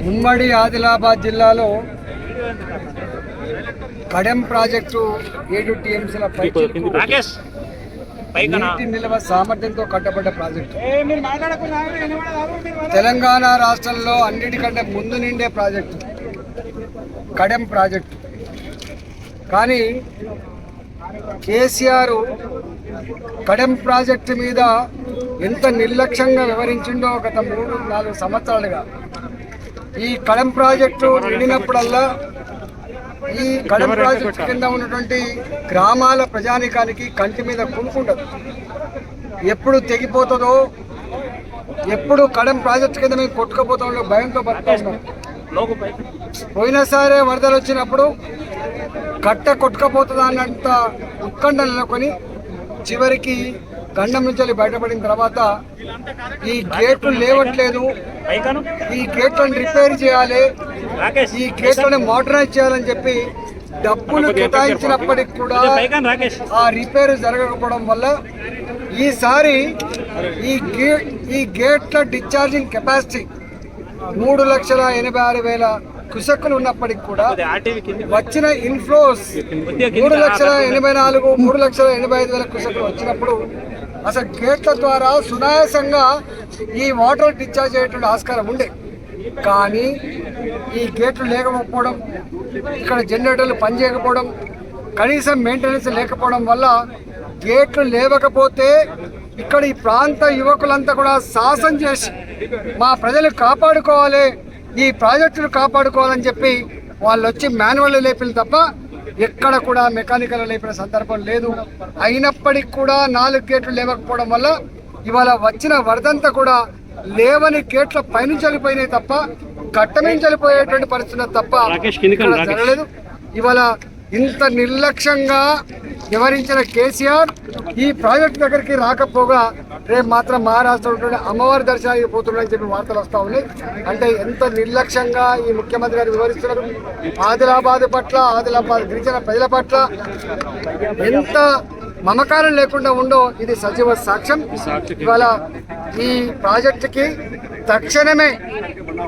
ఉమ్మడి ఆదిలాబాద్ జిల్లాలో కడెం ప్రాజెక్టు 7 టీఎంసీల నీటి నిల్వ సామర్థ్యంతో కట్టబడ్డ ప్రాజెక్టు. తెలంగాణ రాష్ట్రంలో అన్నిటికంటే ముందు నిండే ప్రాజెక్టు కడెం ప్రాజెక్టు. కానీ కేసీఆర్ కడెం ప్రాజెక్టు మీద ఎంత నిర్లక్ష్యంగా వివరించిండో గత 3-4 సంవత్సరాలుగా. ఈ కడెం ప్రాజెక్టు నిండినప్పుడల్లా ఈ కడెం ప్రాజెక్టు కింద ఉన్నటువంటి గ్రామాల ప్రజానికానికి కంటి మీద కుంకుండదు. ఎప్పుడు తెగిపోతుందో, ఎప్పుడు కడెం ప్రాజెక్టు కింద మేము కొట్టుకుపోతామో భయంతో బతుకుతున్నాం. పోయినసారే వరదలు వచ్చినప్పుడు కట్ట కొట్టుకపోతుందా అన్నంత ఉత్కంఠ నెలకొని చివరికి గండం నుంచి బయటపడిన తర్వాత ఈ గేట్లు లేవట్లేదు, ఈ గేట్లను రిపేర్ చేయాలి, ఈ గేట్లను మోడర్నైజ్ చేయాలని చెప్పి డబ్బులు కేటాయించినప్పటికి కూడా ఆ రిపేర్ జరగకపోవడం వల్ల ఈసారి ఈ గేట్ల డిశ్చార్జింగ్ కెపాసిటీ 3,86,000 క్యూసెక్కులు ఉన్నప్పటికి కూడా వచ్చిన ఇన్ఫ్లోస్ 3,84,000 3,85,000 క్యూసెక్కులు వచ్చినప్పుడు అసలు గేట్ల ద్వారా సునాయాసంగా ఈ వాటర్ డిశ్చార్జ్ అయ్యేటువంటి ఆస్కారం ఉండే. కానీ ఈ గేట్లు లేకపోవడం, ఇక్కడ జనరేటర్లు పనిచేయకపోవడం, కనీసం మెయింటెనెన్స్ లేకపోవడం వల్ల గేట్లు లేవకపోతే ఇక్కడ ఈ ప్రాంత యువకులంతా కూడా సాహసం చేసి మా ప్రజలు కాపాడుకోవాలి, ఈ ప్రాజెక్టులు కాపాడుకోవాలని చెప్పి వాళ్ళు వచ్చి మాన్యువల్ లేపిన తప్ప ఎక్కడ కూడా మెకానికల్ లేపిన సందర్భం లేదు. అయినప్పటికీ కూడా 4 గేట్లు లేవకపోవడం వల్ల ఇవాళ వచ్చిన వరదంతా కూడా లేవని గేట్ల పైనుంచి వెళ్ళిపోయినాయి తప్ప కట్టమించి వెళ్ళిపోయేటువంటి పరిస్థితి తప్ప జరగలేదు. ఇవాళ ఇంత నిర్లక్ష్యంగా వివరించిన కేసీఆర్ ఈ ప్రాజెక్టు దగ్గరికి రాకపోగా రేపు మాత్రం మహారాష్ట్రలో అమ్మవారి దర్శనానికి పోతున్నాడని చెప్పి వార్తలు వస్తూ ఉన్నాయి. అంటే ఎంత నిర్లక్ష్యంగా ఈ ముఖ్యమంత్రి గారు వివరిస్తున్నారు. ఆదిలాబాద్ పట్ల, ఆదిలాబాద్ గిరిజన ప్రజల పట్ల ఎంత మమకారం లేకుండా ఉండో ఇది సజీవ సాక్ష్యం. ఇవాళ ఈ ప్రాజెక్టుకి తక్షణమే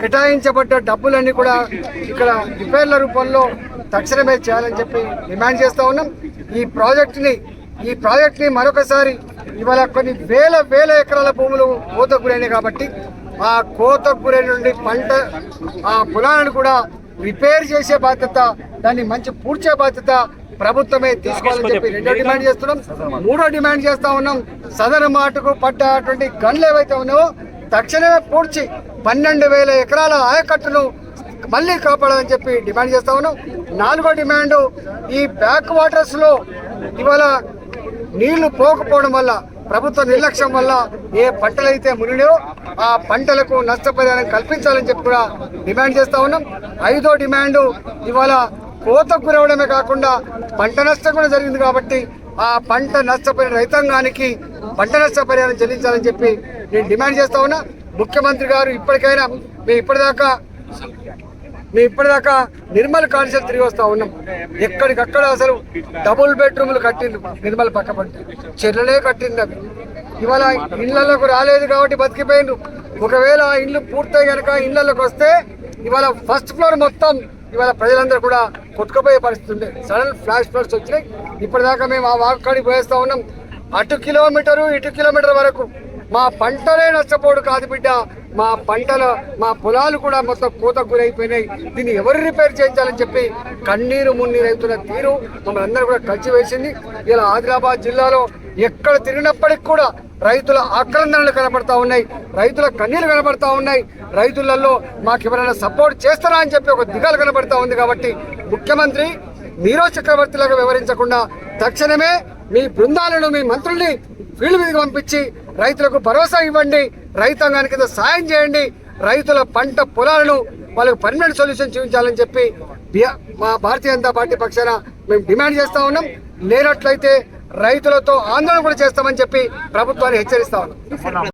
కేటాయించబడ్డ డబ్బులన్నీ కూడా ఇక్కడ రిపేర్ల రూపంలో తక్షణమే చేయాలని చెప్పి డిమాండ్ చేస్తూ ఉన్నాం. ఈ ప్రాజెక్ట్ని మరొకసారి ఇవాళ కొన్ని వేల ఎకరాల భూములు కోతకు గురైనాయి కాబట్టి ఆ కోతకు గురైన నుండి ఆ పొలాలను కూడా రిపేర్ చేసే బాధ్యత, దాన్ని మంచి పూడ్చే బాధ్యత ప్రభుత్వమే తీసుకోవాలని చెప్పి 2వ డిమాండ్ చేస్తున్నాం. 3వ డిమాండ్ చేస్తా ఉన్నాం. సదరు మాటకు పడ్డటువంటి గన్లు ఏవైతే ఉన్నాయో తక్షణమే పూడ్చి 12,000 ఎకరాల ఆయకట్టును మళ్ళీ కాపాడాలని చెప్పి డిమాండ్ చేస్తా ఉన్నాం. 4వ డిమాండ్, ఈ బ్యాక్ వాటర్స్ లో ఇవాళ నీళ్లు పోకపోవడం వల్ల, ప్రభుత్వ నిర్లక్ష్యం వల్ల ఏ పంటలైతే మునినాయో ఆ పంటలకు నష్టపరిహారం కల్పించాలని చెప్పి కూడా డిమాండ్ చేస్తా ఉన్నాం. 5వ డిమాండ్, ఇవాళ కోతకు గురవడమే కాకుండా పంట నష్టం కూడా జరిగింది కాబట్టి ఆ పంట నష్టపోయిన రైతాంగానికి పంట నష్ట పరిహారం చెల్లించాలని చెప్పి నేను డిమాండ్ చేస్తా ఉన్నా. ముఖ్యమంత్రి గారు ఇప్పటికైనా మేము ఇప్పటిదాకా నిర్మల్ కాన్సెప్ట్ తిరిగి వస్తూ ఉన్నాం. ఎక్కడికక్కడ అసలు డబుల్ బెడ్రూమ్లు కట్టిండు, నిర్మల్ పక్కపట్టి చెట్లనే కట్టిండు. అవి ఇవాళ ఇళ్లలోకి రాలేదు కాబట్టి బతికిపోయిండ్రు. ఒకవేళ ఆ ఇల్లు పూర్తయి కనుక ఇళ్లలోకి వస్తే ఇవాళ ఫస్ట్ ఫ్లోర్ మొత్తం ఇవాళ ప్రజలందరూ కూడా కొట్టుకుపోయే పరిస్థితి ఉండే. సడన్ ఫ్లాష్ ఫ్లడ్స్ వచ్చినాయి. ఇప్పటిదాకా మేము ఆ వాకాడికి పోయేస్తూ ఉన్నాం. అటు కిలోమీటరు ఇటు కిలోమీటర్ వరకు మా పంటలే నష్టపోడు కాదు బిడ్డ, మా పొలాలు కూడా మొత్తం కోతకు గురైపోయినాయి. దీన్ని ఎవరు రిపేర్ చేయించాలని చెప్పి కన్నీరు మున్నీరు అవుతున్న తీరు మమ్మల్ని అందరూ కూడా కలిసి వేసింది. ఇలా ఆదిలాబాద్ జిల్లాలో ఎక్కడ తిరిగినప్పటికి కూడా రైతుల ఆక్రందనలు కనబడతా ఉన్నాయి, రైతుల కన్నీరు కనబడతా ఉన్నాయి. రైతులలో మాకు ఎవరైనా సపోర్ట్ చేస్తారా అని చెప్పి ఒక దిగాలు కనబడతా ఉంది. కాబట్టి ముఖ్యమంత్రి నీరజ్ చక్రవర్తిలాగా వివరించకుండా తక్షణమే మీ బృందాలను, మీ మంత్రుల్ని ఫీల్డ్ మీదకి పంపించి రైతులకు భరోసా ఇవ్వండి, రైతాంగానికి సాయం చేయండి, రైతుల పంట పొలాలను వాళ్ళకు పర్మనెంట్ సొల్యూషన్ చూపించాలని చెప్పి మా భారతీయ జనతా పార్టీ పక్షాన మేము డిమాండ్ చేస్తా ఉన్నాం. లేనట్లయితే రైతులతో ఆందోళన కూడా చేస్తామని చెప్పి ప్రభుత్వాన్ని హెచ్చరిస్తా ఉన్నాం.